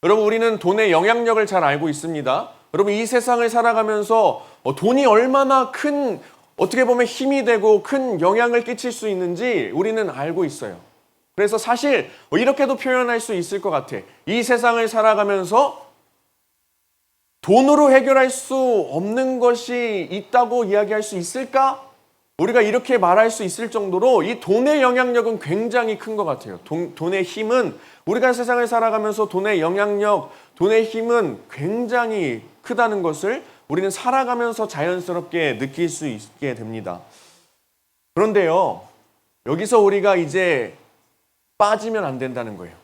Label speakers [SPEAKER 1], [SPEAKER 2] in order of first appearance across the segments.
[SPEAKER 1] 여러분, 우리는 돈의 영향력을 잘 알고 있습니다. 여러분, 이 세상을 살아가면서 돈이 얼마나 큰, 어떻게 보면 힘이 되고 큰 영향을 끼칠 수 있는지 우리는 알고 있어요. 그래서 사실 이렇게도 표현할 수 있을 것 같아. 이 세상을 살아가면서 돈으로 해결할 수 없는 것이 있다고 이야기할 수 있을까? 우리가 이렇게 말할 수 있을 정도로 이 돈의 영향력은 굉장히 큰 것 같아요. 돈의 힘은, 우리가 세상을 살아가면서 돈의 영향력, 돈의 힘은 굉장히 크다는 것을 우리는 살아가면서 자연스럽게 느낄 수 있게 됩니다. 그런데요, 여기서 우리가 이제 빠지면 안 된다는 거예요.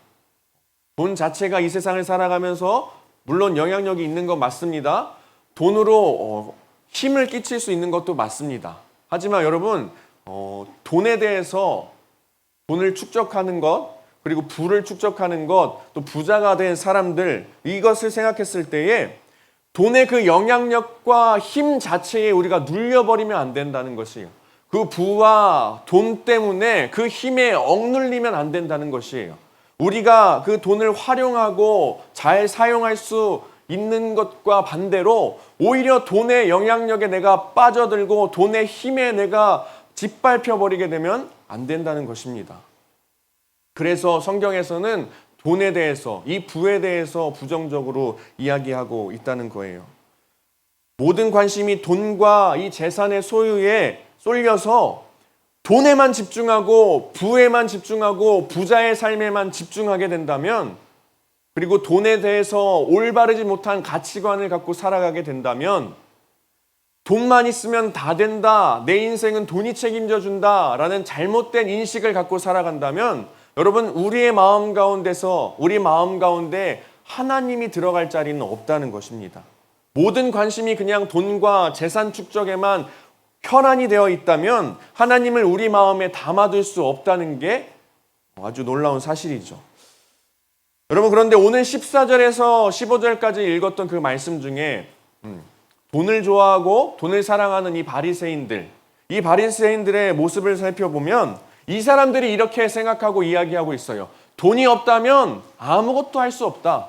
[SPEAKER 1] 돈 자체가 이 세상을 살아가면서 물론 영향력이 있는 건 맞습니다. 돈으로 힘을 끼칠 수 있는 것도 맞습니다. 하지만 여러분, 돈에 대해서 돈을 축적하는 것, 그리고 부를 축적하는 것, 또 부자가 된 사람들, 이것을 생각했을 때에 돈의 그 영향력과 힘 자체에 우리가 눌려버리면 안 된다는 것이에요. 그 부와 돈 때문에 그 힘에 억눌리면 안 된다는 것이에요. 우리가 그 돈을 활용하고 잘 사용할 수 있는 것과 반대로 오히려 돈의 영향력에 내가 빠져들고 돈의 힘에 내가 짓밟혀 버리게 되면 안 된다는 것입니다. 그래서 성경에서는 돈에 대해서, 이 부에 대해서 부정적으로 이야기하고 있다는 거예요. 모든 관심이 돈과 이 재산의 소유에 쏠려서 돈에만 집중하고 부에만 집중하고 부자의 삶에만 집중하게 된다면, 그리고 돈에 대해서 올바르지 못한 가치관을 갖고 살아가게 된다면, 돈만 있으면 다 된다, 내 인생은 돈이 책임져 준다 라는 잘못된 인식을 갖고 살아간다면 여러분, 우리 마음 가운데 하나님이 들어갈 자리는 없다는 것입니다. 모든 관심이 그냥 돈과 재산 축적에만 혈안이 되어 있다면 하나님을 우리 마음에 담아둘 수 없다는 게 아주 놀라운 사실이죠. 여러분, 그런데 오늘 14절에서 15절까지 읽었던 그 말씀 중에 돈을 좋아하고 돈을 사랑하는 이 바리새인들의 모습을 살펴보면 이 사람들이 이렇게 생각하고 이야기하고 있어요. 돈이 없다면 아무것도 할 수 없다.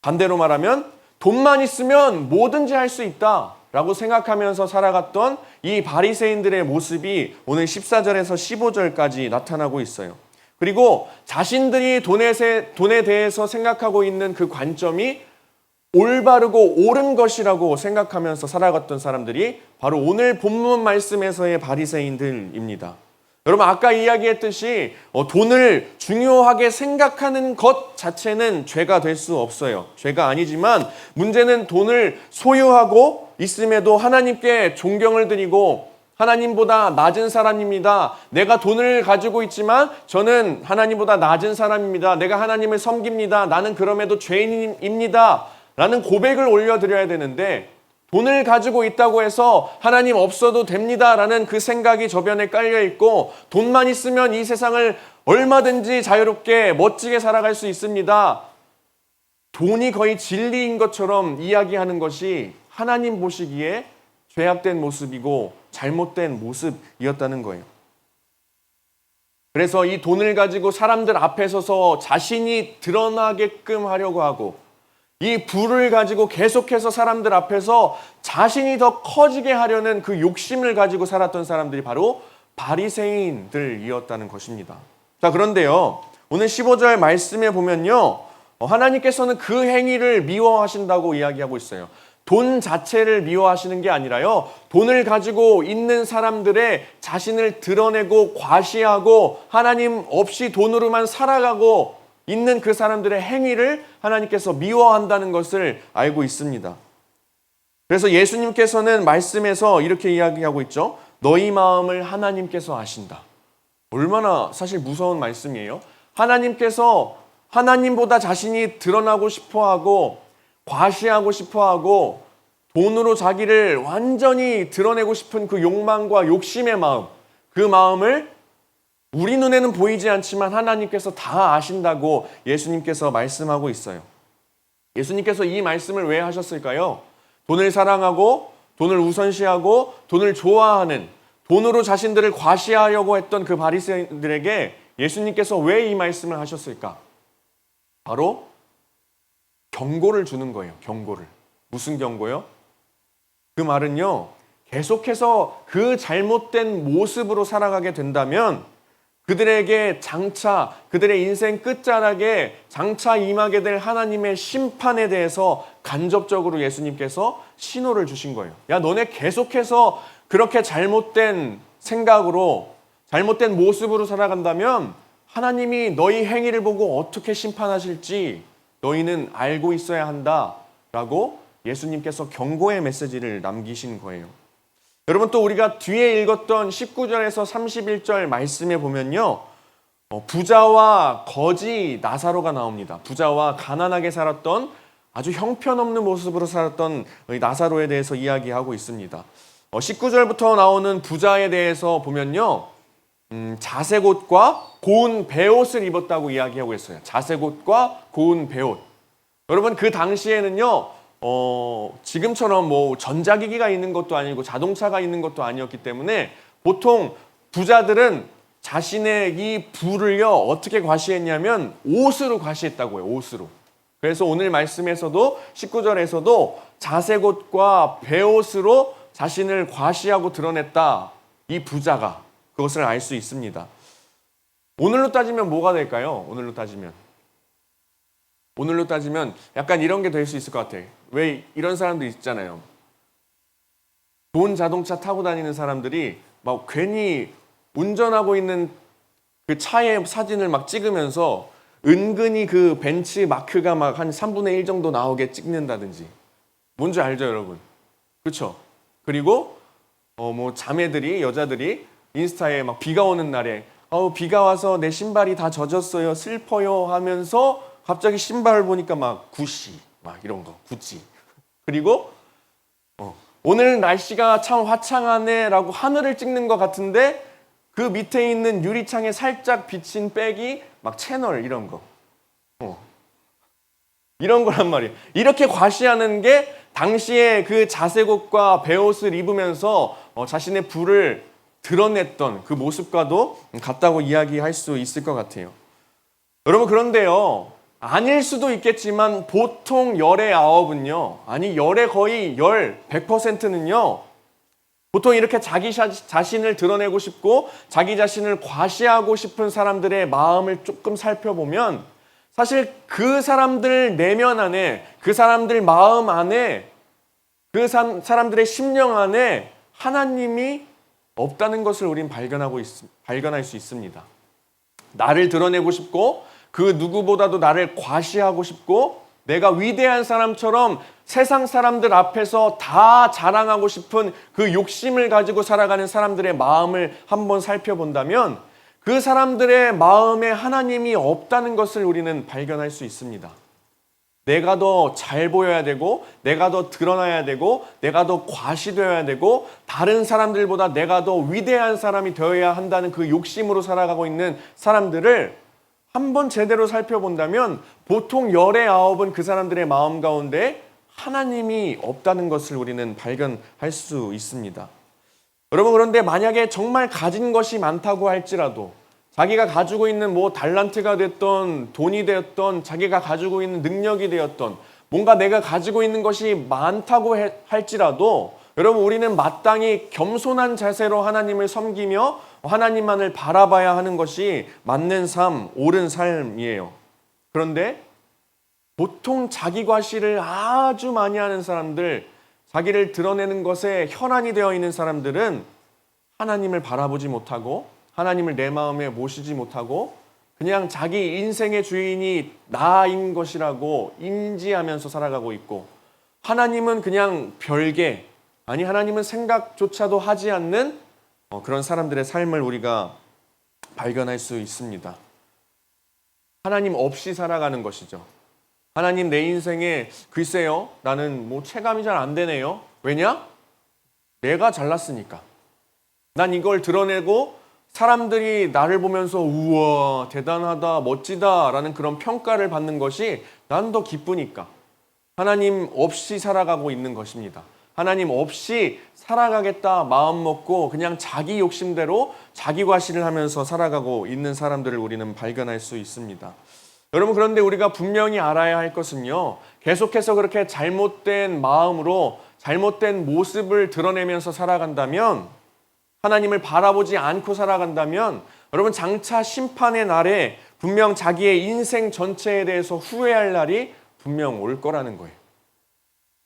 [SPEAKER 1] 반대로 말하면 돈만 있으면 뭐든지 할 수 있다 라고 생각하면서 살아갔던 이 바리새인들의 모습이 오늘 14절에서 15절까지 나타나고 있어요. 그리고 자신들이 돈에 대해서 생각하고 있는 그 관점이 올바르고 옳은 것이라고 생각하면서 살아갔던 사람들이 바로 오늘 본문 말씀에서의 바리새인들입니다. 여러분, 아까 이야기했듯이 돈을 중요하게 생각하는 것 자체는 죄가 될 수 없어요. 죄가 아니지만 문제는 돈을 소유하고 있음에도 하나님께 존경을 드리고 하나님보다 낮은 사람입니다. 내가 돈을 가지고 있지만 저는 하나님보다 낮은 사람입니다. 내가 하나님을 섬깁니다. 나는 그럼에도 죄인입니다. 라는 고백을 올려드려야 되는데, 돈을 가지고 있다고 해서 하나님 없어도 됩니다 라는 그 생각이 저변에 깔려있고, 돈만 있으면 이 세상을 얼마든지 자유롭게 멋지게 살아갈 수 있습니다, 돈이 거의 진리인 것처럼 이야기하는 것이 하나님 보시기에 죄악된 모습이고 잘못된 모습이었다는 거예요. 그래서 이 돈을 가지고 사람들 앞에 서서 자신이 드러나게끔 하려고 하고, 이 부를 가지고 계속해서 사람들 앞에서 자신이 더 커지게 하려는 그 욕심을 가지고 살았던 사람들이 바로 바리새인들이었다는 것입니다. 자, 그런데요, 오늘 15절 말씀에 보면요, 하나님께서는 그 행위를 미워하신다고 이야기하고 있어요. 돈 자체를 미워하시는 게 아니라요, 돈을 가지고 있는 사람들의 자신을 드러내고 과시하고 하나님 없이 돈으로만 살아가고 있는 그 사람들의 행위를 하나님께서 미워한다는 것을 알고 있습니다. 그래서 예수님께서는 말씀에서 이렇게 이야기하고 있죠. 너희 마음을 하나님께서 아신다. 얼마나 사실 무서운 말씀이에요. 하나님께서 하나님보다 자신이 드러나고 싶어하고 과시하고 싶어하고 돈으로 자기를 완전히 드러내고 싶은 그 욕망과 욕심의 마음, 그 마음을 우리 눈에는 보이지 않지만 하나님께서 다 아신다고 예수님께서 말씀하고 있어요. 예수님께서 이 말씀을 왜 하셨을까요? 돈을 사랑하고 돈을 우선시하고 돈을 좋아하는, 돈으로 자신들을 과시하려고 했던 그 바리새인들에게 예수님께서 왜 이 말씀을 하셨을까? 바로 경고를 주는 거예요. 경고를. 무슨 경고요? 그 말은요, 계속해서 그 잘못된 모습으로 살아가게 된다면 그들에게 장차, 그들의 인생 끝자락에 장차 임하게 될 하나님의 심판에 대해서 간접적으로 예수님께서 신호를 주신 거예요. 야, 너네 계속해서 그렇게 잘못된 생각으로, 잘못된 모습으로 살아간다면 하나님이 너희 행위를 보고 어떻게 심판하실지 너희는 알고 있어야 한다라고 예수님께서 경고의 메시지를 남기신 거예요. 여러분, 또 우리가 뒤에 읽었던 19절에서 31절 말씀에 보면요, 부자와 거지 나사로가 나옵니다. 부자와 가난하게 살았던 아주 형편없는 모습으로 살았던 나사로에 대해서 이야기하고 있습니다. 19절부터 나오는 부자에 대해서 보면요, 자색 옷과 고운 베옷을 입었다고 이야기하고 있어요. 자색 옷과 고운 베옷. 여러분, 그 당시에는요, 지금처럼 뭐 전자기기가 있는 것도 아니고 자동차가 있는 것도 아니었기 때문에 보통 부자들은 자신의 이 부를요, 어떻게 과시했냐면 옷으로 과시했다고요. 옷으로. 그래서 오늘 말씀에서도 19절에서도 자색 옷과 베옷으로 자신을 과시하고 드러냈다. 이 부자가 그것을 알 수 있습니다. 오늘로 따지면 뭐가 될까요? 오늘로 따지면 약간 이런 게 될 수 있을 것 같아요. 왜 이런 사람들 있잖아요. 좋은 자동차 타고 다니는 사람들이 막 괜히 운전하고 있는 그 차의 사진을 막 찍으면서 은근히 그 벤츠 마크가 막 한 3분의 1 정도 나오게 찍는다든지. 뭔지 알죠, 여러분? 그렇죠? 그리고 뭐 자매들이, 여자들이 인스타에 막 비가 오는 날에 비가 와서 내 신발이 다 젖었어요, 슬퍼요 하면서 갑자기 신발을 보니까 막 구시, 막 이런 거, 구찌. 그리고 오늘 날씨가 참 화창하네라고 하늘을 찍는 것 같은데 그 밑에 있는 유리창에 살짝 비친 백이 막 채널 이런 거. 이런 거란 말이에요. 이렇게 과시하는 게 당시에 그 자색 옷과 베옷을 입으면서 자신의 부를 드러냈던 그 모습과도 같다고 이야기할 수 있을 것 같아요. 여러분, 그런데요, 아닐 수도 있겠지만 보통 열의 9은요, 아니 열의 거의 100%는요, 보통 이렇게 자기 자신을 드러내고 싶고 자기 자신을 과시하고 싶은 사람들의 마음을 조금 살펴보면 사실 그 사람들 내면 안에, 그 사람들 마음 안에, 그 사람들의 심령 안에 하나님이 없다는 것을 우린 발견할 수 있습니다. 나를 드러내고 싶고 그 누구보다도 나를 과시하고 싶고 내가 위대한 사람처럼 세상 사람들 앞에서 다 자랑하고 싶은 그 욕심을 가지고 살아가는 사람들의 마음을 한번 살펴본다면 그 사람들의 마음에 하나님이 없다는 것을 우리는 발견할 수 있습니다. 내가 더 잘 보여야 되고 내가 더 드러나야 되고 내가 더 과시되어야 되고 다른 사람들보다 내가 더 위대한 사람이 되어야 한다는 그 욕심으로 살아가고 있는 사람들을 한번 제대로 살펴본다면 보통 열의 9은 그 사람들의 마음 가운데 하나님이 없다는 것을 우리는 발견할 수 있습니다. 여러분, 그런데 만약에 정말 가진 것이 많다고 할지라도 자기가 가지고 있는 뭐 달란트가 됐던 돈이 되었던 자기가 가지고 있는 능력이 되었던 뭔가 내가 가지고 있는 것이 많다고 할지라도 여러분, 우리는 마땅히 겸손한 자세로 하나님을 섬기며 하나님만을 바라봐야 하는 것이 맞는 삶, 옳은 삶이에요. 그런데 보통 자기 과시를 아주 많이 하는 사람들, 자기를 드러내는 것에 혈안이 되어 있는 사람들은 하나님을 바라보지 못하고 하나님을 내 마음에 모시지 못하고 그냥 자기 인생의 주인이 나인 것이라고 인지하면서 살아가고 있고 하나님은 그냥 별개, 아니 하나님은 생각조차도 하지 않는 그런 사람들의 삶을 우리가 발견할 수 있습니다. 하나님 없이 살아가는 것이죠. 하나님, 내 인생에 글쎄요, 나는 뭐 체감이 잘 안 되네요. 왜냐? 내가 잘났으니까. 난 이걸 드러내고 사람들이 나를 보면서 우와, 대단하다, 멋지다 라는 그런 평가를 받는 것이 난 더 기쁘니까. 하나님 없이 살아가고 있는 것입니다. 하나님 없이 살아가겠다 마음 먹고 그냥 자기 욕심대로 자기 과시를 하면서 살아가고 있는 사람들을 우리는 발견할 수 있습니다. 여러분, 그런데 우리가 분명히 알아야 할 것은요, 계속해서 그렇게 잘못된 마음으로 잘못된 모습을 드러내면서 살아간다면, 하나님을 바라보지 않고 살아간다면, 여러분, 장차 심판의 날에 분명 자기의 인생 전체에 대해서 후회할 날이 분명 올 거라는 거예요.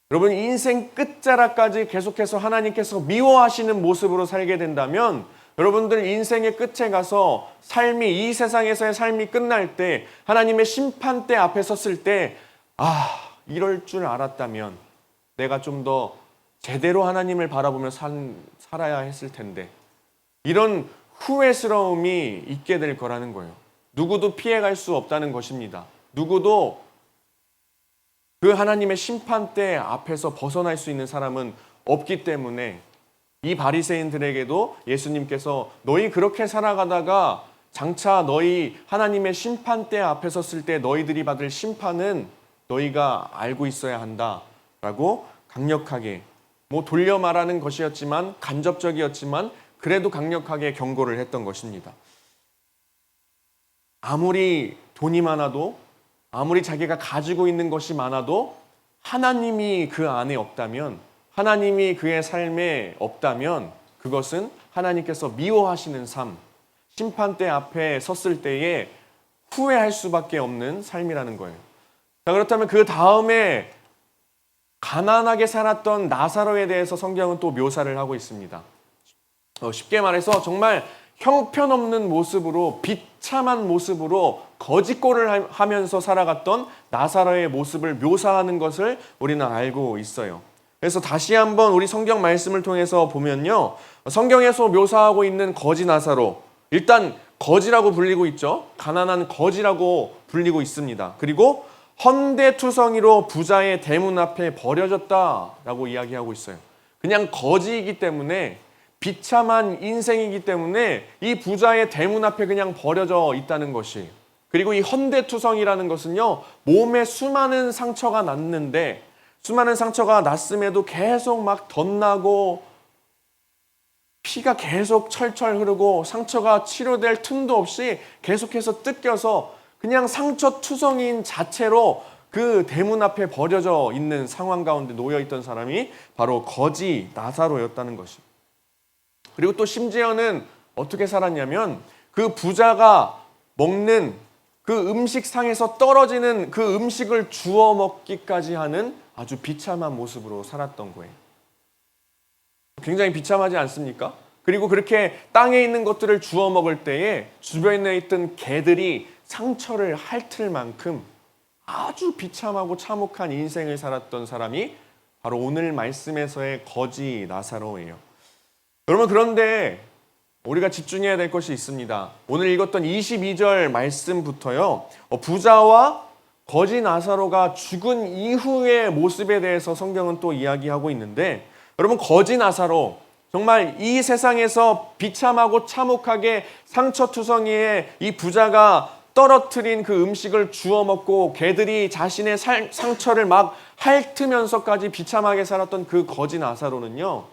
[SPEAKER 1] 여러분, 인생 끝자락까지 계속해서 하나님께서 미워하시는 모습으로 살게 된다면, 여러분들 인생의 끝에 가서 이 세상에서의 삶이 끝날 때, 하나님의 심판대 앞에 섰을 때, 이럴 줄 알았다면 내가 좀 더 제대로 하나님을 바라보며 살아야 했을 텐데, 이런 후회스러움이 있게 될 거라는 거예요. 누구도 피해갈 수 없다는 것입니다. 누구도 그 하나님의 심판대 앞에서 벗어날 수 있는 사람은 없기 때문에, 이 바리새인들에게도 예수님께서 너희 그렇게 살아가다가 장차 너희 하나님의 심판대 앞에 섰을 때 너희들이 받을 심판은 너희가 알고 있어야 한다라고 강력하게, 돌려 말하는 것이었지만, 간접적이었지만 그래도 강력하게 경고를 했던 것입니다. 아무리 돈이 많아도, 아무리 자기가 가지고 있는 것이 많아도 하나님이 그 안에 없다면, 하나님이 그의 삶에 없다면 그것은 하나님께서 미워하시는 삶, 심판대 앞에 섰을 때에 후회할 수밖에 없는 삶이라는 거예요. 자, 그렇다면 그 다음에 가난하게 살았던 나사로에 대해서 성경은 또 묘사를 하고 있습니다. 쉽게 말해서 정말 형편없는 모습으로, 비참한 모습으로 거짓골을 하면서 살아갔던 나사로의 모습을 묘사하는 것을 우리는 알고 있어요. 그래서 다시 한번 우리 성경 말씀을 통해서 보면요, 성경에서 묘사하고 있는 거지 나사로, 일단 거지라고 불리고 있죠. 가난한 거지라고 불리고 있습니다. 그리고 헌데투성이로 부자의 대문 앞에 버려졌다라고 이야기하고 있어요. 그냥 거지이기 때문에, 비참한 인생이기 때문에 이 부자의 대문 앞에 그냥 버려져 있다는 것이, 그리고 이 헌데투성이라는 것은요, 몸에 수많은 상처가 났는데, 수많은 상처가 났음에도 계속 막 덧나고 피가 계속 철철 흐르고 상처가 치료될 틈도 없이 계속해서 뜯겨서 그냥 상처투성이인 자체로 그 대문 앞에 버려져 있는 상황 가운데 놓여있던 사람이 바로 거지 나사로였다는 것이. 그리고 또 심지어는 어떻게 살았냐면, 그 부자가 먹는 그 음식상에서 떨어지는 그 음식을 주워 먹기까지 하는 아주 비참한 모습으로 살았던 거예요. 굉장히 비참하지 않습니까? 그리고 그렇게 땅에 있는 것들을 주워 먹을 때에 주변에 있던 개들이 상처를 핥을 만큼 아주 비참하고 참혹한 인생을 살았던 사람이 바로 오늘 말씀에서의 거지 나사로예요. 여러분, 그런데 우리가 집중해야 될 것이 있습니다. 오늘 읽었던 22절 말씀부터요, 부자와 거지 나사로가 죽은 이후의 모습에 대해서 성경은 또 이야기하고 있는데, 여러분, 거지 나사로, 정말 이 세상에서 비참하고 참혹하게 상처투성이에 이 부자가 떨어뜨린 그 음식을 주워 먹고 개들이 자신의 상처를 막 핥으면서까지 비참하게 살았던 그 거지 나사로는요,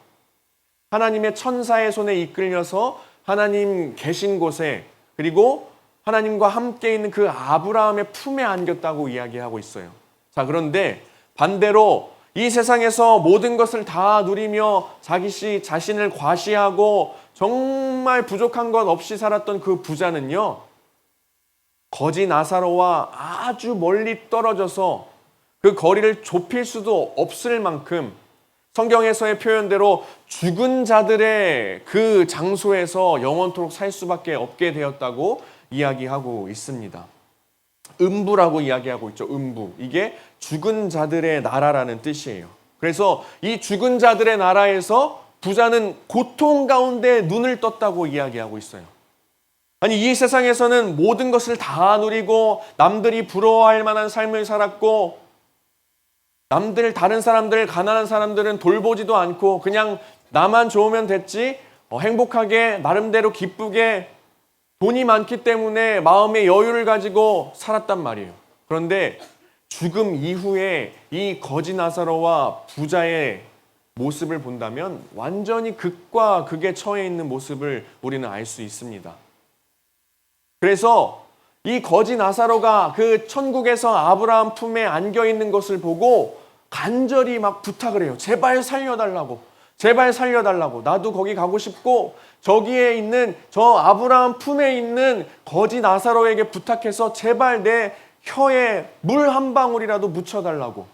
[SPEAKER 1] 하나님의 천사의 손에 이끌려서 하나님 계신 곳에, 그리고 하나님과 함께 있는 그 아브라함의 품에 안겼다고 이야기하고 있어요. 자, 그런데 반대로 이 세상에서 모든 것을 다 누리며 자신을 과시하고 정말 부족한 것 없이 살았던 그 부자는요, 거지 나사로와 아주 멀리 떨어져서 그 거리를 좁힐 수도 없을 만큼 성경에서의 표현대로 죽은 자들의 그 장소에서 영원토록 살 수밖에 없게 되었다고 이야기하고 있습니다. 음부라고 이야기하고 있죠. 음부. 이게 죽은 자들의 나라라는 뜻이에요. 그래서 이 죽은 자들의 나라에서 부자는 고통 가운데 눈을 떴다고 이야기하고 있어요. 아니, 이 세상에서는 모든 것을 다 누리고 남들이 부러워할 만한 삶을 살았고, 다른 사람들, 가난한 사람들은 돌보지도 않고 그냥 나만 좋으면 됐지, 행복하게 나름대로 기쁘게 돈이 많기 때문에 마음의 여유를 가지고 살았단 말이에요. 그런데 죽음 이후에 이 거지 나사로와 부자의 모습을 본다면 완전히 극과 극에 처해 있는 모습을 우리는 알 수 있습니다. 그래서 이 거지 나사로가 그 천국에서 아브라함 품에 안겨 있는 것을 보고 간절히 막 부탁을 해요. 제발 살려달라고. 제발 살려달라고. 나도 거기 가고 싶고 저기에 있는 저 아브라함 품에 있는 거지 나사로에게 부탁해서 제발 내 혀에 물 한 방울이라도 묻혀달라고.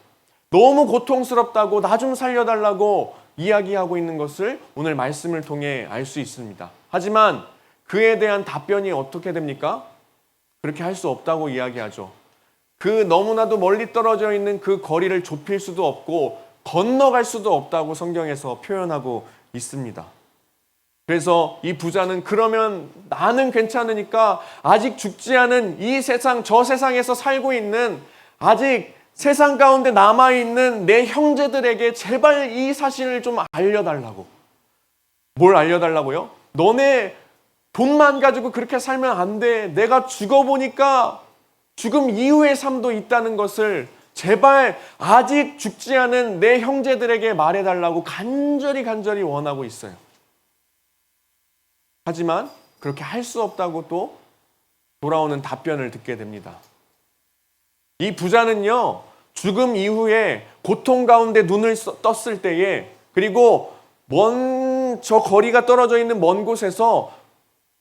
[SPEAKER 1] 너무 고통스럽다고 나 좀 살려달라고 이야기하고 있는 것을 오늘 말씀을 통해 알 수 있습니다. 하지만 그에 대한 답변이 어떻게 됩니까? 그렇게 할 수 없다고 이야기하죠. 그 너무나도 멀리 떨어져 있는 그 거리를 좁힐 수도 없고 건너갈 수도 없다고 성경에서 표현하고 있습니다. 그래서 이 부자는 그러면 나는 괜찮으니까 아직 죽지 않은 이 세상, 저 세상에서 살고 있는 아직 세상 가운데 남아있는 내 형제들에게 제발 이 사실을 좀 알려달라고. 뭘 알려달라고요? 너네 돈만 가지고 그렇게 살면 안 돼. 내가 죽어보니까 죽음 이후의 삶도 있다는 것을 제발 아직 죽지 않은 내 형제들에게 말해달라고 간절히 원하고 있어요. 하지만 그렇게 할 수 없다고 또 돌아오는 답변을 듣게 됩니다. 이 부자는요, 죽음 이후에 고통 가운데 눈을 떴을 때에, 그리고 저 거리가 떨어져 있는 먼 곳에서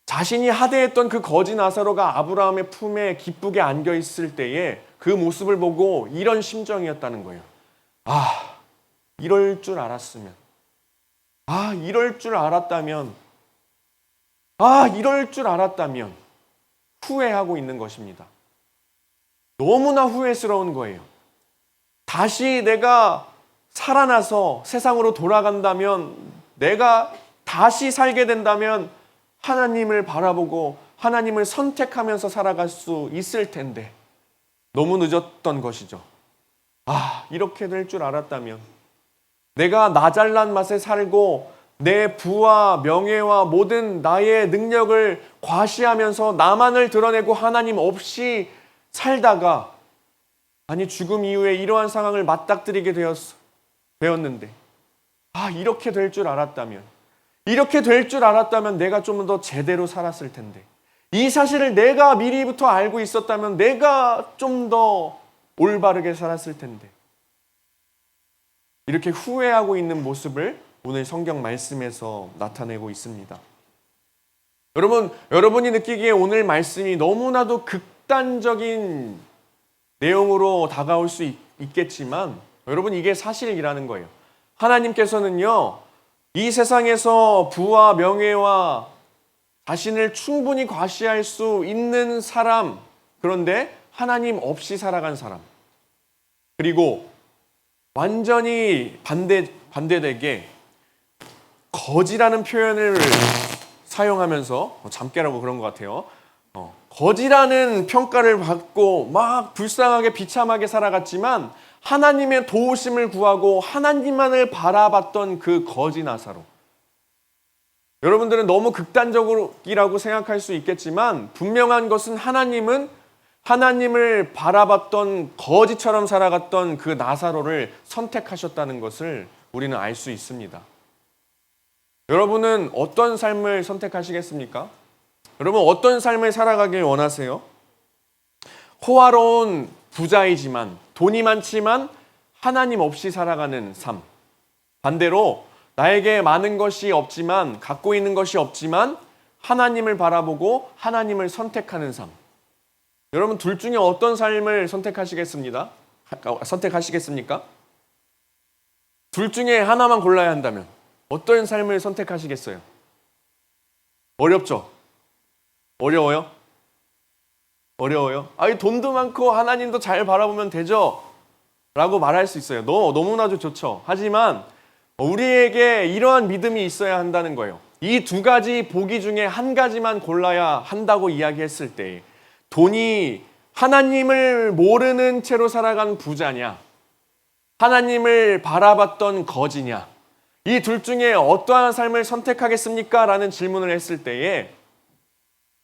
[SPEAKER 1] 자신이 하대했던 그 거지 나사로가 아브라함의 품에 기쁘게 안겨 있을 때에 그 모습을 보고 이런 심정이었다는 거예요. 아, 이럴 줄 알았으면. 아, 이럴 줄 알았다면. 아, 이럴 줄 알았다면. 후회하고 있는 것입니다. 너무나 후회스러운 거예요. 다시 내가 살아나서 세상으로 돌아간다면, 내가 다시 살게 된다면 하나님을 바라보고 하나님을 선택하면서 살아갈 수 있을 텐데 너무 늦었던 것이죠. 아, 이렇게 될 줄 알았다면, 내가 나 잘난 맛에 살고 내 부와 명예와 모든 나의 능력을 과시하면서 나만을 드러내고 하나님 없이 살다가, 아니 죽음 이후에 이러한 상황을 맞닥뜨리게 되었는데, 아, 이렇게 될 줄 알았다면, 이렇게 될 줄 알았다면 내가 좀 더 제대로 살았을 텐데, 이 사실을 내가 미리부터 알고 있었다면 내가 좀 더 올바르게 살았을 텐데, 이렇게 후회하고 있는 모습을 오늘 성경 말씀에서 나타내고 있습니다. 여러분이 느끼기에 오늘 말씀이 너무나도 극단적인 내용으로 다가올 수 있겠지만, 여러분, 이게 사실이라는 거예요. 하나님께서는요, 이 세상에서 부와 명예와 자신을 충분히 과시할 수 있는 사람, 그런데 하나님 없이 살아간 사람, 그리고 완전히 반대되게 거지라는 표현을 사용하면서, 잠깨라고 그런 것 같아요. 거지라는 평가를 받고 막 불쌍하게 비참하게 살아갔지만 하나님의 도우심을 구하고 하나님만을 바라봤던 그 거지 나사로. 여러분들은 너무 극단적이라고 생각할 수 있겠지만 분명한 것은 하나님은 하나님을 바라봤던 거지처럼 살아갔던 그 나사로를 선택하셨다는 것을 우리는 알 수 있습니다. 여러분은 어떤 삶을 선택하시겠습니까? 여러분, 어떤 삶을 살아가길 원하세요? 호화로운 부자이지만, 돈이 많지만 하나님 없이 살아가는 삶. 반대로 나에게 많은 것이 없지만, 갖고 있는 것이 없지만 하나님을 바라보고 하나님을 선택하는 삶. 여러분, 둘 중에 어떤 삶을 선택하시겠습니까? 둘 중에 하나만 골라야 한다면 어떤 삶을 선택하시겠어요? 어렵죠? 어려워요? 아이, 돈도 많고 하나님도 잘 바라보면 되죠? 라고 말할 수 있어요. 너무나도 좋죠. 하지만 우리에게 이러한 믿음이 있어야 한다는 거예요. 이 두 가지 보기 중에 한 가지만 골라야 한다고 이야기했을 때, 돈이 하나님을 모르는 채로 살아간 부자냐, 하나님을 바라봤던 거지냐, 이 둘 중에 어떠한 삶을 선택하겠습니까? 라는 질문을 했을 때에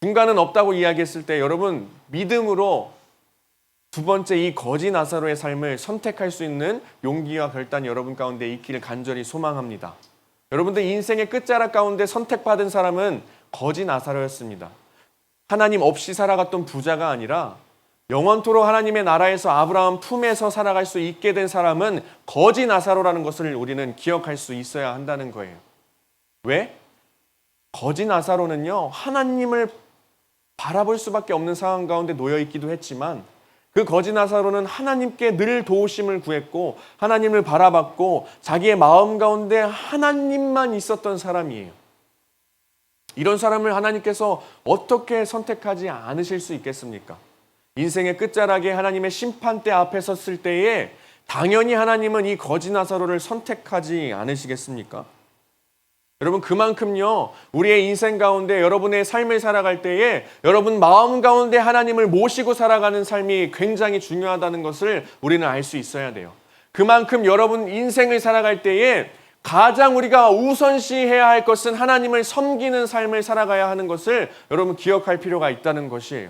[SPEAKER 1] 중간은 없다고 이야기했을 때, 여러분, 믿음으로 두 번째 이 거지 나사로의 삶을 선택할 수 있는 용기와 결단이 여러분 가운데 있기를 간절히 소망합니다. 여러분들 인생의 끝자락 가운데 선택받은 사람은 거지 나사로였습니다. 하나님 없이 살아갔던 부자가 아니라 영원토록 하나님의 나라에서 아브라함 품에서 살아갈 수 있게 된 사람은 거지 나사로라는 것을 우리는 기억할 수 있어야 한다는 거예요. 왜? 거지 나사로는요, 하나님을 바라볼 수밖에 없는 상황 가운데 놓여 있기도 했지만 그 거지 나사로는 하나님께 늘 도우심을 구했고 하나님을 바라봤고 자기의 마음 가운데 하나님만 있었던 사람이에요. 이런 사람을 하나님께서 어떻게 선택하지 않으실 수 있겠습니까? 인생의 끝자락에 하나님의 심판대 앞에 섰을 때에 당연히 하나님은 이 거지 나사로를 선택하지 않으시겠습니까? 여러분, 그만큼요, 우리의 인생 가운데 여러분의 삶을 살아갈 때에 여러분 마음 가운데 하나님을 모시고 살아가는 삶이 굉장히 중요하다는 것을 우리는 알 수 있어야 돼요. 그만큼 여러분 인생을 살아갈 때에 가장 우리가 우선시해야 할 것은 하나님을 섬기는 삶을 살아가야 하는 것을 여러분 기억할 필요가 있다는 것이에요.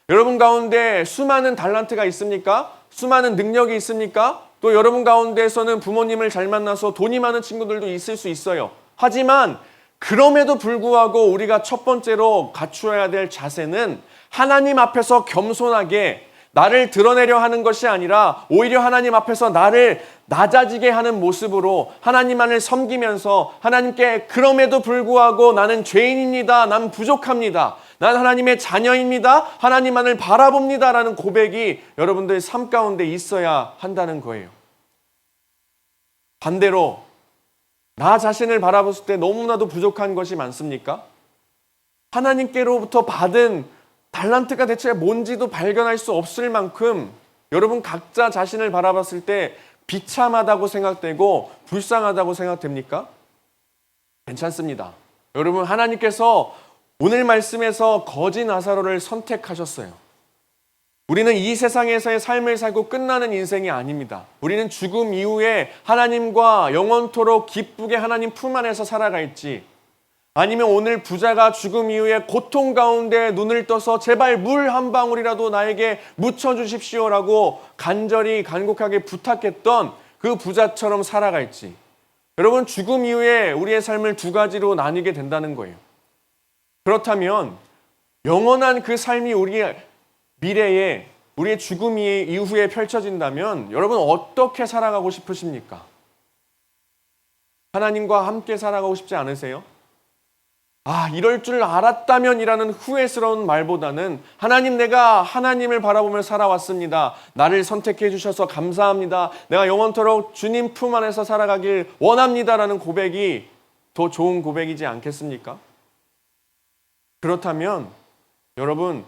[SPEAKER 1] 여러분 가운데 수많은 달란트가 있습니까? 수많은 능력이 있습니까? 또 여러분 가운데에서는 부모님을 잘 만나서 돈이 많은 친구들도 있을 수 있어요. 하지만 그럼에도 불구하고 우리가 첫 번째로 갖추어야 될 자세는 하나님 앞에서 겸손하게 나를 드러내려 하는 것이 아니라 오히려 하나님 앞에서 나를 낮아지게 하는 모습으로 하나님만을 섬기면서 하나님께 그럼에도 불구하고 나는 죄인입니다. 난 부족합니다. 난 하나님의 자녀입니다. 하나님만을 바라봅니다. 라는 고백이 여러분들 삶 가운데 있어야 한다는 거예요. 반대로 나 자신을 바라봤을 때 너무나도 부족한 것이 많습니까? 하나님께로부터 받은 달란트가 대체 뭔지도 발견할 수 없을 만큼 여러분 각자 자신을 바라봤을 때 비참하다고 생각되고 불쌍하다고 생각됩니까? 괜찮습니다. 여러분, 하나님께서 오늘 말씀에서 거지 나사로를 선택하셨어요. 우리는 이 세상에서의 삶을 살고 끝나는 인생이 아닙니다. 우리는 죽음 이후에 하나님과 영원토록 기쁘게 하나님 품 안에서 살아갈지, 아니면 오늘 부자가 죽음 이후에 고통 가운데 눈을 떠서 제발 물 한 방울이라도 나에게 묻혀주십시오라고 간절히 간곡하게 부탁했던 그 부자처럼 살아갈지. 여러분, 죽음 이후에 우리의 삶을 두 가지로 나뉘게 된다는 거예요. 그렇다면 영원한 그 삶이 우리의 미래에 우리의 죽음 이후에 펼쳐진다면 여러분 어떻게 살아가고 싶으십니까? 하나님과 함께 살아가고 싶지 않으세요? 이럴 줄 알았다면 이라는 후회스러운 말보다는 하나님, 내가 하나님을 바라보며 살아왔습니다. 나를 선택해 주셔서 감사합니다. 내가 영원토록 주님 품 안에서 살아가길 원합니다라는 고백이 더 좋은 고백이지 않겠습니까? 그렇다면 여러분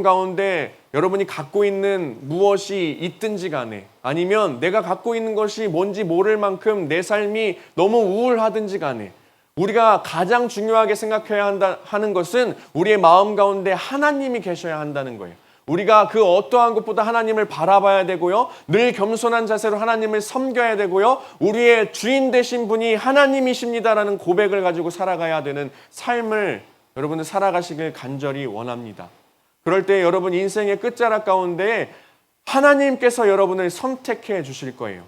[SPEAKER 1] 가운데 여러분이 갖고 있는 무엇이 있든지 간에, 아니면 내가 갖고 있는 것이 뭔지 모를 만큼 내 삶이 너무 우울하든지 간에, 우리가 가장 중요하게 생각해야 하는 것은 우리의 마음 가운데 하나님이 계셔야 한다는 거예요. 우리가 그 어떠한 것보다 하나님을 바라봐야 되고요. 늘 겸손한 자세로 하나님을 섬겨야 되고요. 우리의 주인 되신 분이 하나님이십니다라는 고백을 가지고 살아가야 되는 삶을 여러분은 살아가시길 간절히 원합니다. 그럴 때 여러분 인생의 끝자락 가운데 하나님께서 여러분을 선택해 주실 거예요.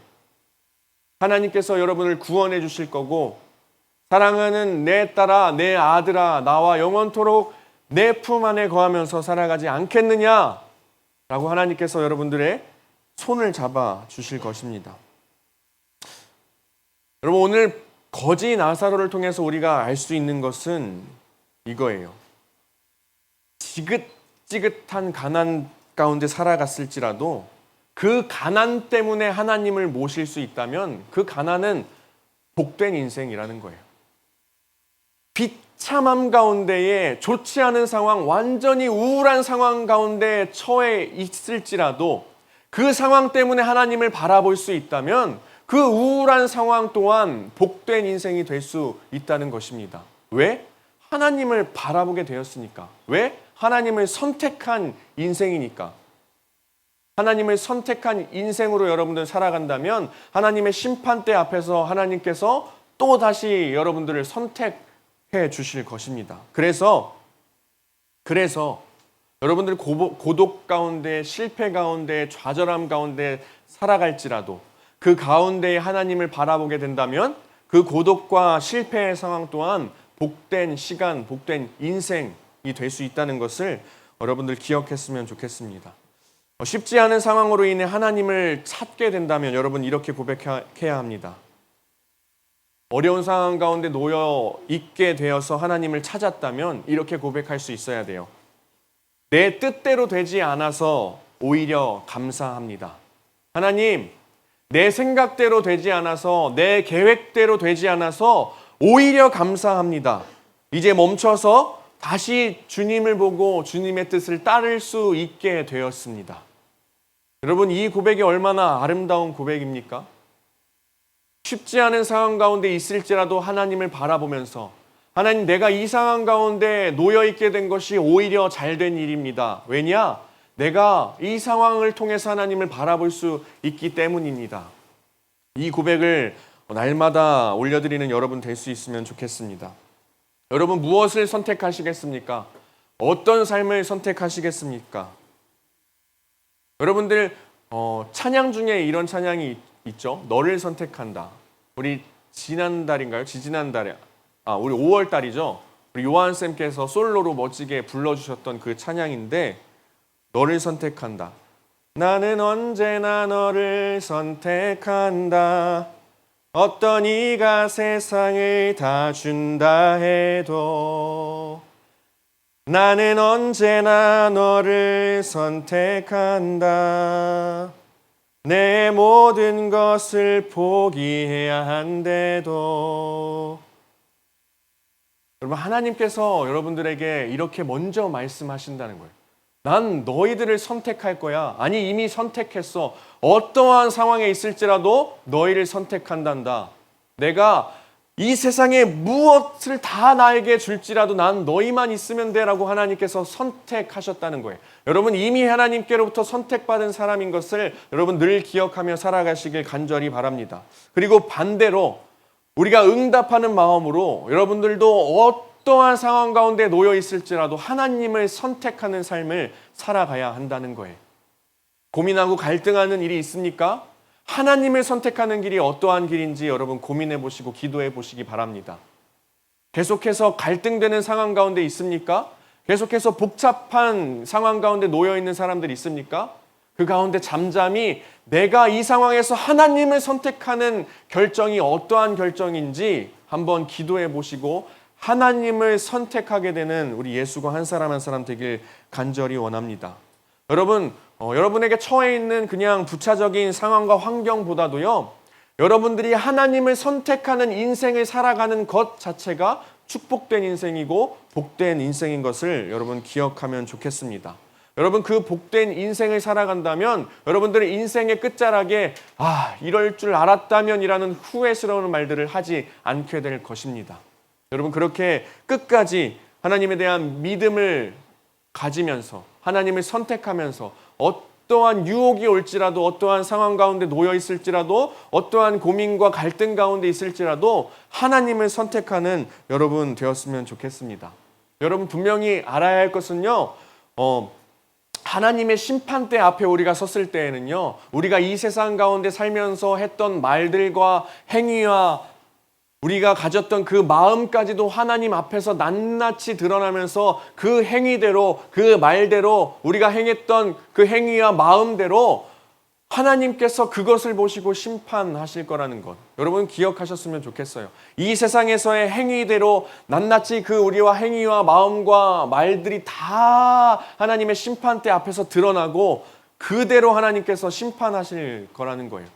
[SPEAKER 1] 하나님께서 여러분을 구원해 주실 거고, 사랑하는 내 딸아, 내 아들아, 나와 영원토록 내 품 안에 거하면서 살아가지 않겠느냐? 라고 하나님께서 여러분들의 손을 잡아 주실 것입니다. 여러분, 오늘 거지 나사로를 통해서 우리가 알 수 있는 것은 이거예요. 지긋지긋한 가난 가운데 살아갔을지라도 그 가난 때문에 하나님을 모실 수 있다면 그 가난은 복된 인생이라는 거예요. 비참함 가운데에 좋지 않은 상황, 완전히 우울한 상황 가운데 처해 있을지라도 그 상황 때문에 하나님을 바라볼 수 있다면 그 우울한 상황 또한 복된 인생이 될 수 있다는 것입니다. 왜? 하나님을 바라보게 되었으니까. 왜? 하나님을 선택한 인생이니까. 하나님을 선택한 인생으로 여러분들 살아간다면 하나님의 심판대 앞에서 하나님께서 또 다시 여러분들을 선택해 주실 것입니다. 그래서 여러분들 고독 가운데, 실패 가운데, 좌절함 가운데 살아갈지라도 그 가운데에 하나님을 바라보게 된다면 그 고독과 실패의 상황 또한 복된 시간, 복된 인생, 될 수 있다는 것을 여러분들 기억했으면 좋겠습니다. 쉽지 않은 상황으로 인해 하나님을 찾게 된다면 여러분 이렇게 고백해야 합니다. 어려운 상황 가운데 놓여 있게 되어서 하나님을 찾았다면 이렇게 고백할 수 있어야 돼요. 내 뜻대로 되지 않아서 오히려 감사합니다. 하나님, 내 생각대로 되지 않아서 내 계획대로 되지 않아서 오히려 감사합니다. 이제 멈춰서 다시 주님을 보고 주님의 뜻을 따를 수 있게 되었습니다. 여러분, 이 고백이 얼마나 아름다운 고백입니까? 쉽지 않은 상황 가운데 있을지라도 하나님을 바라보면서 하나님, 내가 이 상황 가운데 놓여 있게 된 것이 오히려 잘된 일입니다. 왜냐? 내가 이 상황을 통해서 하나님을 바라볼 수 있기 때문입니다. 이 고백을 날마다 올려드리는 여러분 될 수 있으면 좋겠습니다. 여러분, 무엇을 선택하시겠습니까? 어떤 삶을 선택하시겠습니까? 여러분들 찬양 중에 이런 찬양이 있죠. 너를 선택한다. 우리 지난달인가요? 지지난달에 우리 5월 달이죠. 우리 요한 쌤께서 솔로로 멋지게 불러주셨던 그 찬양인데 너를 선택한다. 나는 언제나 너를 선택한다. 어떤 이가 세상을 다 준다 해도 나는 언제나 너를 선택한다. 내 모든 것을 포기해야 한데도. 여러분, 하나님께서 여러분들에게 이렇게 먼저 말씀하신다는 거예요. 난 너희들을 선택할 거야. 아니, 이미 선택했어. 어떠한 상황에 있을지라도 너희를 선택한단다. 내가 이 세상에 무엇을 다 나에게 줄지라도 난 너희만 있으면 돼라고 하나님께서 선택하셨다는 거예요. 여러분, 이미 하나님께로부터 선택받은 사람인 것을 여러분 늘 기억하며 살아가시길 간절히 바랍니다. 그리고 반대로 우리가 응답하는 마음으로 여러분들도 어떠한 상황 가운데 놓여 있을지라도 하나님을 선택하는 삶을 살아가야 한다는 거예요. 고민하고 갈등하는 일이 있습니까? 하나님을 선택하는 길이 어떠한 길인지 여러분 고민해 보시고 기도해 보시기 바랍니다. 계속해서 갈등되는 상황 가운데 있습니까? 계속해서 복잡한 상황 가운데 놓여 있는 사람들이 있습니까? 그 가운데 잠잠히 내가 이 상황에서 하나님을 선택하는 결정이 어떠한 결정인지 한번 기도해 보시고 하나님을 선택하게 되는 우리 예수가 한 사람 한 사람 되길 간절히 원합니다. 여러분, 여러분에게 처해 있는 그냥 부차적인 상황과 환경보다도요, 여러분들이 하나님을 선택하는 인생을 살아가는 것 자체가 축복된 인생이고 복된 인생인 것을 여러분 기억하면 좋겠습니다. 여러분, 그 복된 인생을 살아간다면 여러분들의 인생의 끝자락에 이럴 줄 알았다면 이라는 후회스러운 말들을 하지 않게 될 것입니다. 여러분, 그렇게 끝까지 하나님에 대한 믿음을 가지면서 하나님을 선택하면서 어떠한 유혹이 올지라도 어떠한 상황 가운데 놓여 있을지라도 어떠한 고민과 갈등 가운데 있을지라도 하나님을 선택하는 여러분 되었으면 좋겠습니다. 여러분, 분명히 알아야 할 것은요, 하나님의 심판대 앞에 우리가 섰을 때에는요, 우리가 이 세상 가운데 살면서 했던 말들과 행위와 우리가 가졌던 그 마음까지도 하나님 앞에서 낱낱이 드러나면서 그 행위대로, 그 말대로, 우리가 행했던 그 행위와 마음대로 하나님께서 그것을 보시고 심판하실 거라는 것, 여러분 기억하셨으면 좋겠어요. 이 세상에서의 행위대로 낱낱이 그 우리와 행위와 마음과 말들이 다 하나님의 심판대 앞에서 드러나고 그대로 하나님께서 심판하실 거라는 거예요.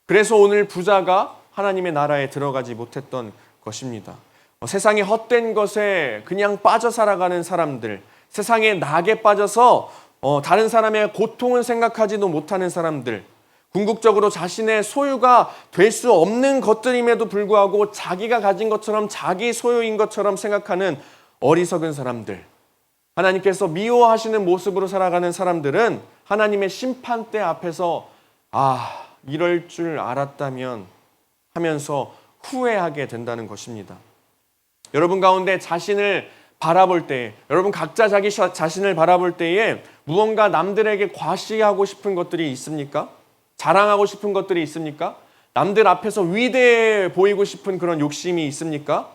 [SPEAKER 1] 그래서 오늘 부자가 하나님의 나라에 들어가지 못했던 것입니다. 세상의 헛된 것에 그냥 빠져 살아가는 사람들, 세상의 낙에 빠져서 다른 사람의 고통을 생각하지도 못하는 사람들, 궁극적으로 자신의 소유가 될 수 없는 것들임에도 불구하고 자기가 가진 것처럼 자기 소유인 것처럼 생각하는 어리석은 사람들, 하나님께서 미워하시는 모습으로 살아가는 사람들은 하나님의 심판대 앞에서 이럴 줄 알았다면 하면서 후회하게 된다는 것입니다. 여러분 가운데 자신을 바라볼 때, 여러분 각자 자기 자신을 바라볼 때에 무언가 남들에게 과시하고 싶은 것들이 있습니까? 자랑하고 싶은 것들이 있습니까? 남들 앞에서 위대해 보이고 싶은 그런 욕심이 있습니까?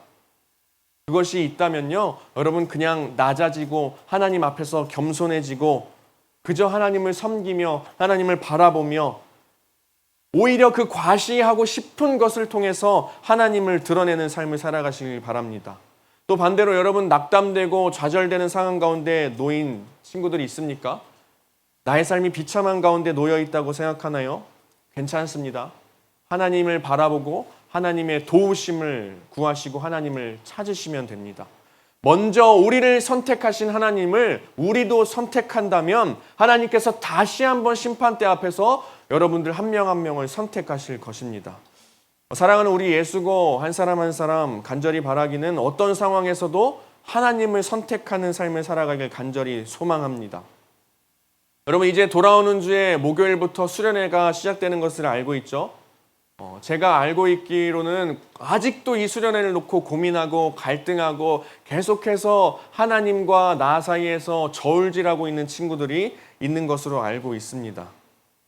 [SPEAKER 1] 그것이 있다면요, 여러분 그냥 낮아지고 하나님 앞에서 겸손해지고 그저 하나님을 섬기며 하나님을 바라보며 오히려 그 과시하고 싶은 것을 통해서 하나님을 드러내는 삶을 살아가시길 바랍니다. 또 반대로 여러분 낙담되고 좌절되는 상황 가운데 놓인 친구들이 있습니까? 나의 삶이 비참한 가운데 놓여 있다고 생각하나요? 괜찮습니다. 하나님을 바라보고 하나님의 도우심을 구하시고 하나님을 찾으시면 됩니다. 먼저 우리를 선택하신 하나님을 우리도 선택한다면 하나님께서 다시 한번 심판대 앞에서 여러분들 한 명 한 명을 선택하실 것입니다. 사랑하는 우리 예수고 한 사람 한 사람 간절히 바라기는 어떤 상황에서도 하나님을 선택하는 삶을 살아가길 간절히 소망합니다. 여러분 이제 돌아오는 주에 목요일부터 수련회가 시작되는 것을 알고 있죠? 제가 알고 있기로는 아직도 이 수련회를 놓고 고민하고 갈등하고 계속해서 하나님과 나 사이에서 저울질하고 있는 친구들이 있는 것으로 알고 있습니다.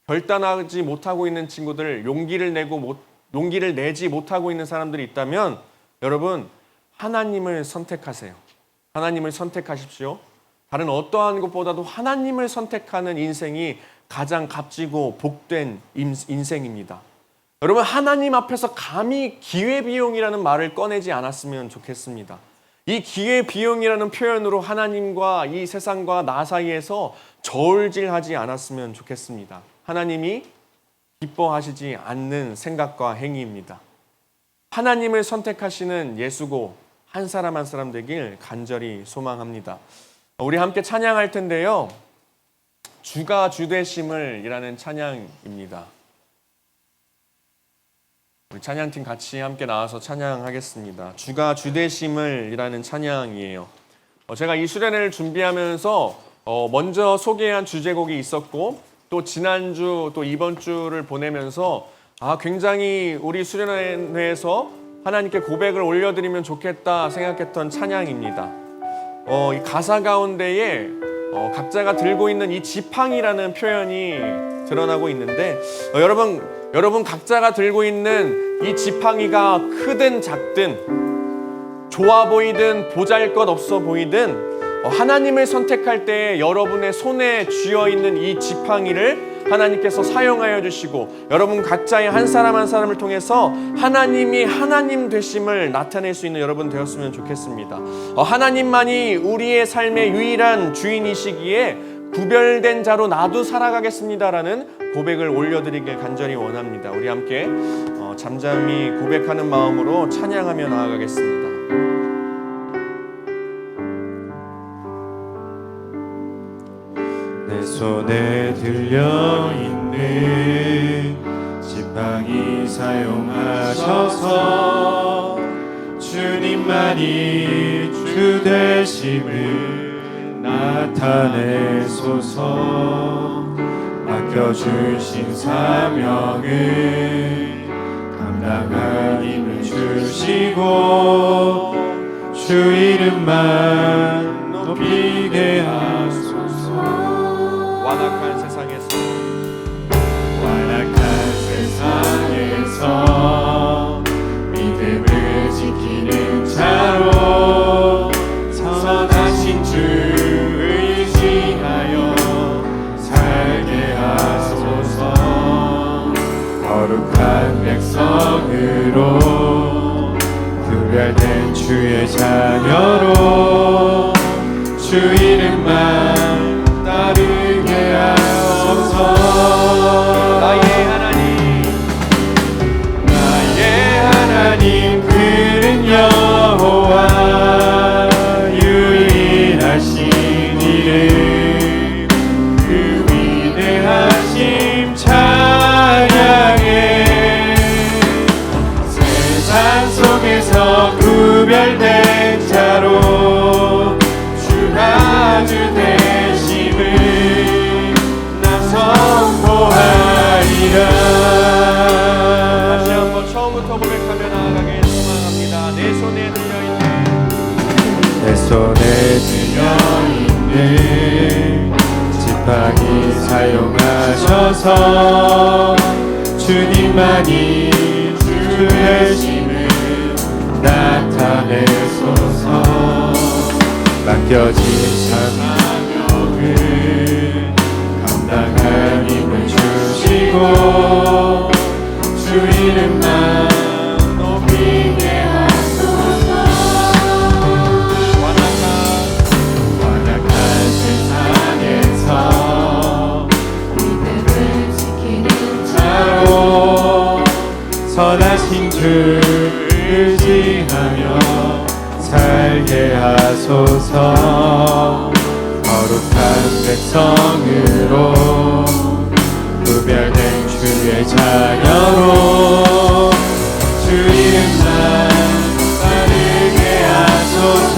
[SPEAKER 1] 결단하지 못하고 있는 친구들, 용기를 내지 못하고 있는 사람들이 있다면 여러분 하나님을 선택하세요. 하나님을 선택하십시오. 다른 어떠한 것보다도 하나님을 선택하는 인생이 가장 값지고 복된 인생입니다. 여러분 하나님 앞에서 감히 기회비용이라는 말을 꺼내지 않았으면 좋겠습니다. 이 기회비용이라는 표현으로 하나님과 이 세상과 나 사이에서 저울질하지 않았으면 좋겠습니다. 하나님이 기뻐하시지 않는 생각과 행위입니다. 하나님을 선택하시는 예수고 한 사람 한 사람 되길 간절히 소망합니다. 우리 함께 찬양할 텐데요. 주가 주되심을 이라는 찬양입니다. 우리 찬양팀 같이 함께 나와서 찬양하겠습니다. 주가 주되심을 이라는 찬양이에요. 제가 이 수련회를 준비하면서 먼저 소개한 주제곡이 있었고 또 지난주 또 이번 주를 보내면서 굉장히 우리 수련회에서 하나님께 고백을 올려드리면 좋겠다 생각했던 찬양입니다. 이 가사 가운데에 각자가 들고 있는 이 지팡이라는 표현이 드러나고 있는데 여러분 각자가 들고 있는 이 지팡이가 크든 작든 좋아 보이든 보잘것없어 보이든 하나님을 선택할 때 여러분의 손에 쥐어 있는 이 지팡이를 하나님께서 사용하여 주시고 여러분 각자의 한 사람 한 사람을 통해서 하나님이 하나님 되심을 나타낼 수 있는 여러분 되었으면 좋겠습니다. 하나님만이 우리의 삶의 유일한 주인이시기에 구별된 자로 나도 살아가겠습니다라는 고백을 올려드리길 간절히 원합니다. 우리 함께 잠잠히 고백하는 마음으로 찬양하며 나아가겠습니다.
[SPEAKER 2] 내 손에 들려있는 지팡이 사용하셔서 주님만이 주 되심을 나타내소서. 맡겨주신 사명을 감당할 힘을 주시고 주 이름만 높이게 하소서.
[SPEAKER 1] 완악한
[SPEAKER 2] 세상에서 믿음을 지키는 자로 선하신 주 의지하여 살게 하소서. 거룩한 백성으로 구별된 주의 자녀로 주 이름만 따르게 하소서. 나의 하나님 그는 여호와 유일하신 이름 그 위대하심 찬양해. 세상 속에서 구별된 자로 주가 주 되심을 나 선포하리라.
[SPEAKER 1] 다시 한번 처음부터 고백하며 나아가길 소망합니다. 내 손에
[SPEAKER 2] 들려있는 지팡이 사용하셔서 주님만이 주 되심을 나타내소서. 감당해소서. 맡겨진 사명을 감당할 힘을 주시고 주 이름만 높이게 하소서. 완악한 세상에서 믿음을 지키는 자로 선하신 주를 의지하며 살게 하소서. 거룩한 백성으로 구별된 주의 자녀로 주 이름만 따르게 하소서.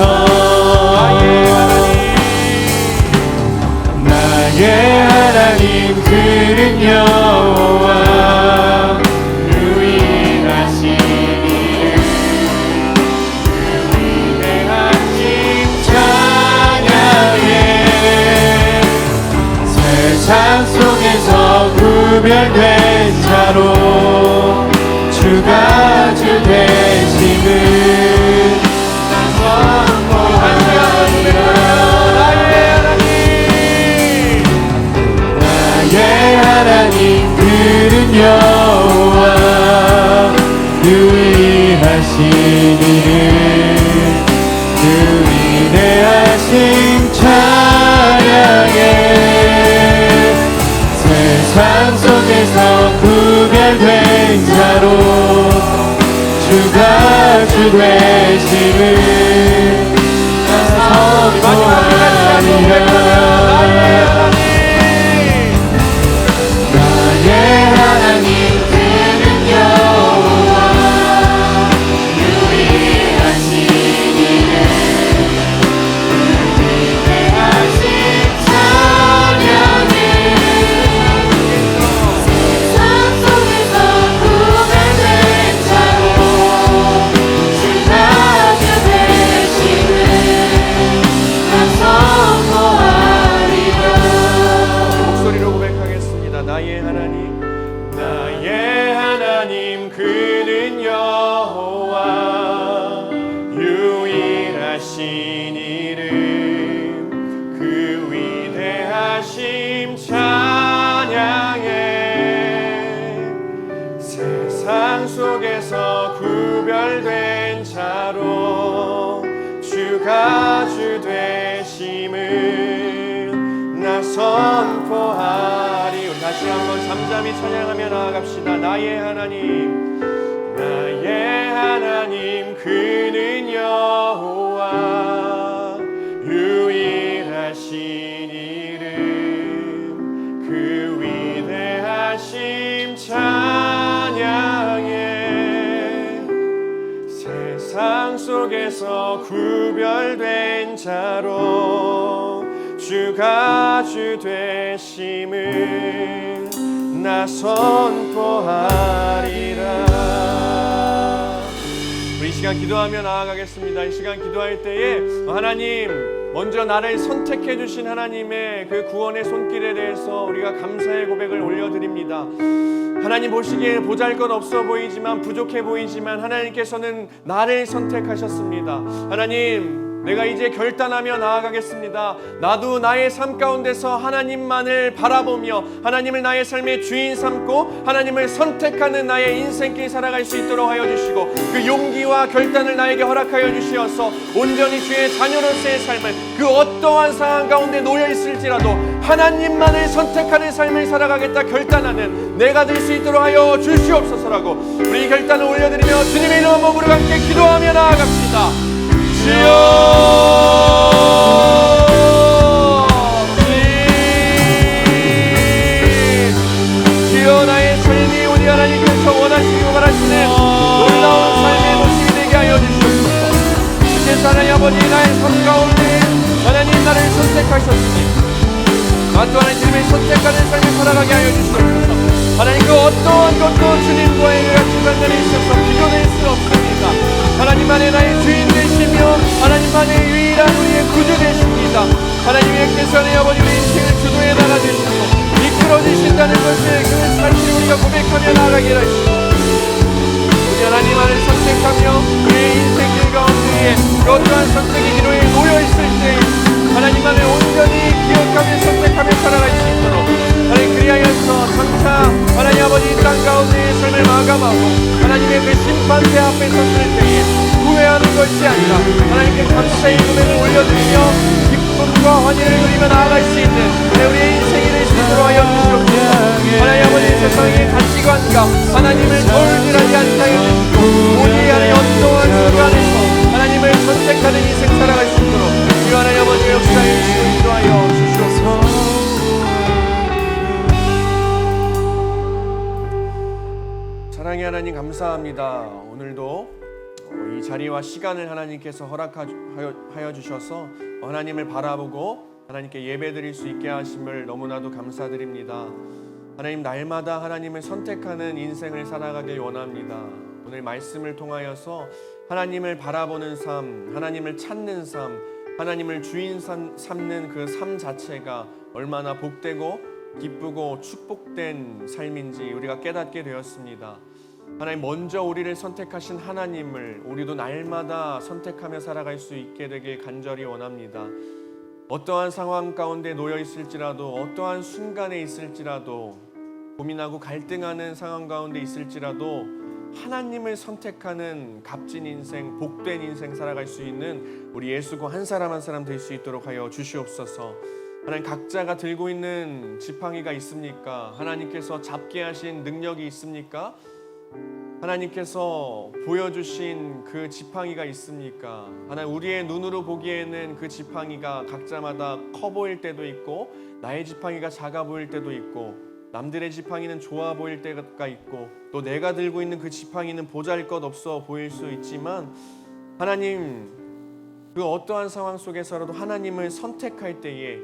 [SPEAKER 2] 나의 하나님 그는 여호와 유일하신 이름 그 위대하신 찬양해. 세상 속에서 구별된 자로 주가 주 되심을 하나님 그는 여호와 유일하신 이름 그 위대하신 찬양해. 세상 속에서 구별된 자로 주가 주 되심을 선포하리라. 하나님 그는 여호와 유일하신 이름 위대하신 찬양해. 세상 속에서 구별된 자로 주가 주 되심을 나 선포하리라.
[SPEAKER 1] 목소리로 고백하겠습니다. 나의 하나님 그는 여호와 유일하신 이름 그 위대하심 찬양해. 세상 속에서 구별된 자로 주가 주 되심을 나 선포하리. 우리 다시 한번 잠잠히 찬양하며 나아갑시다. 나의 하나님 그는 여호와 유일하신 이름 그 위대하심 찬양해. 세상 속에서 구별된 자로 주가 주 되심을 나 선포하리라. 우리 이 시간 기도하며 나아가겠습니다. 이 시간 기도할 때에 하나님 먼저 나를 선택해 주신 하나님의 그 구원의 손길에 대해서 우리가 감사의 고백을 올려드립니다. 하나님 보시기에 보잘것없어 보이지만 부족해 보이지만 하나님께서는 나를 선택하셨습니다. 하나님 내가 이제 결단하며 나아가겠습니다. 나도 나의 삶 가운데서 하나님만을 바라보며 하나님을 나의 삶의 주인 삼고 하나님을 선택하는 나의 인생길 살아갈 수 있도록 하여 주시고 그 용기와 결단을 나에게 허락하여 주시어서 온전히 주의 자녀로서의 삶을 그 어떠한 상황 가운데 놓여 있을지라도 하나님만을 선택하는 삶을 살아가겠다 결단하는 내가 될 수 있도록 하여 주시옵소서라고 우리 결단을 올려드리며 주님의 이름 몸으로 함께 기도하며 나아갑시다. 주여 나의 삶이 우리 하나님께서 원하시고 바라시는 놀라운 삶의 모습이 되게 하여 주시옵소서. 주께서 하나님 아버지 나의 삶 가운데 하나님 나를 선택하셨으니 나 또한 주님의 선택하는 삶을 살아가게 하여 주시옵소서. 하나님 그 어떠한 것도 주님과의 그 같은 관계에 있어서 비교될 수 없습니다. 하나님만의 나의 주인 되시며 하나님만의 유일한 우리의 구주 되십니다. 하나님께서 하나님 아버지 우리 인생을 주도해 나가주시고 이끌어 주신다는 것을 그 사실을 우리가 고백하며 나아가게 하시고 우리 하나님만을 선택하며 우리의 인생길 가운데 하나님과 나아갈 수 있는 우리의 인생이 될 수 있도록 하여 주시옵소서. 하나님 아버지, 세상의 가치관과 하나님을 돌질하지 않게 하여 주시고 우리 안에 어떠한 소리 안에서 하나님을 선택하는 인생 살아갈 수 있도록 주여 하나님 아버지 역사해 주시고 인도하여 주시옵소서. 사랑의 하나님 감사합니다. 오늘도 이 자리와 시간을 하나님께서 허락하여 주셔서 하나님을 바라보고 하나님께 예배드릴 수 있게 하심을 너무나도 감사드립니다. 하나님, 날마다 하나님을 선택하는 인생을 살아가길 원합니다. 오늘 말씀을 통하여서 하나님을 바라보는 삶, 하나님을 찾는 삶, 하나님을 주인 삼는 그 삶 자체가 얼마나 복되고 기쁘고 축복된 삶인지 우리가 깨닫게 되었습니다. 하나님, 먼저 우리를 선택하신 하나님을 우리도 날마다 선택하며 살아갈 수 있게 되길 간절히 원합니다. 어떠한 상황 가운데 놓여 있을지라도, 어떠한 순간에 있을지라도, 고민하고 갈등하는 상황 가운데 있을지라도 하나님을 선택하는 값진 인생, 복된 인생 살아갈 수 있는 우리 예수고 한 사람 한 사람 될 수 있도록 하여 주시옵소서. 하나님, 각자가 들고 있는 지팡이가 있습니까? 하나님께서 잡게 하신 능력이 있습니까? 하나님께서 보여주신 그 지팡이가 있습니까? 하나님, 우리의 눈으로 보기에는 그 지팡이가 각자마다 커 보일 때도 있고, 나의 지팡이가 작아 보일 때도 있고, 남들의 지팡이는 좋아 보일 때가 있고, 또 내가 들고 있는 그 지팡이는 보잘것없어 보일 수 있지만, 하나님, 그 어떠한 상황 속에서라도 하나님을 선택할 때에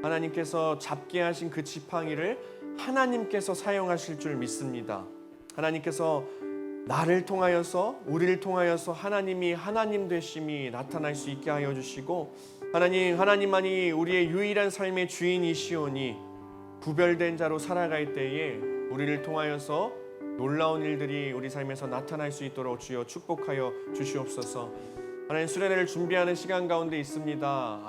[SPEAKER 1] 하나님께서 잡게 하신 그 지팡이를 하나님께서 사용하실 줄 믿습니다. 하나님께서 나를 통하여서, 우리를 통하여서 하나님이 하나님 되심이 나타날 수 있게 하여 주시고, 하나님만이 우리의 유일한 삶의 주인이시오니 구별된 자로 살아갈 때에 우리를 통하여서 놀라운 일들이 우리 삶에서 나타날 수 있도록 주여 축복하여 주시옵소서. 하나님, 수련회를 준비하는 시간 가운데 있습니다.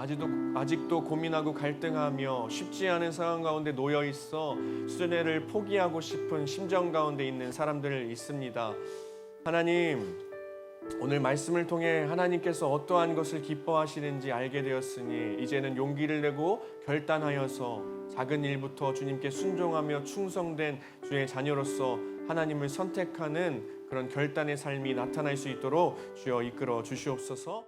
[SPEAKER 1] 아직도 고민하고 갈등하며 쉽지 않은 상황 가운데 놓여 있어 수련회를 포기하고 싶은 심정 가운데 있는 사람들 있습니다. 하나님, 오늘 말씀을 통해 하나님께서 어떠한 것을 기뻐하시는지 알게 되었으니 이제는 용기를 내고 결단하여서 작은 일부터 주님께 순종하며 충성된 주의 자녀로서 하나님을 선택하는 그런 결단의 삶이 나타날 수 있도록 주여 이끌어 주시옵소서.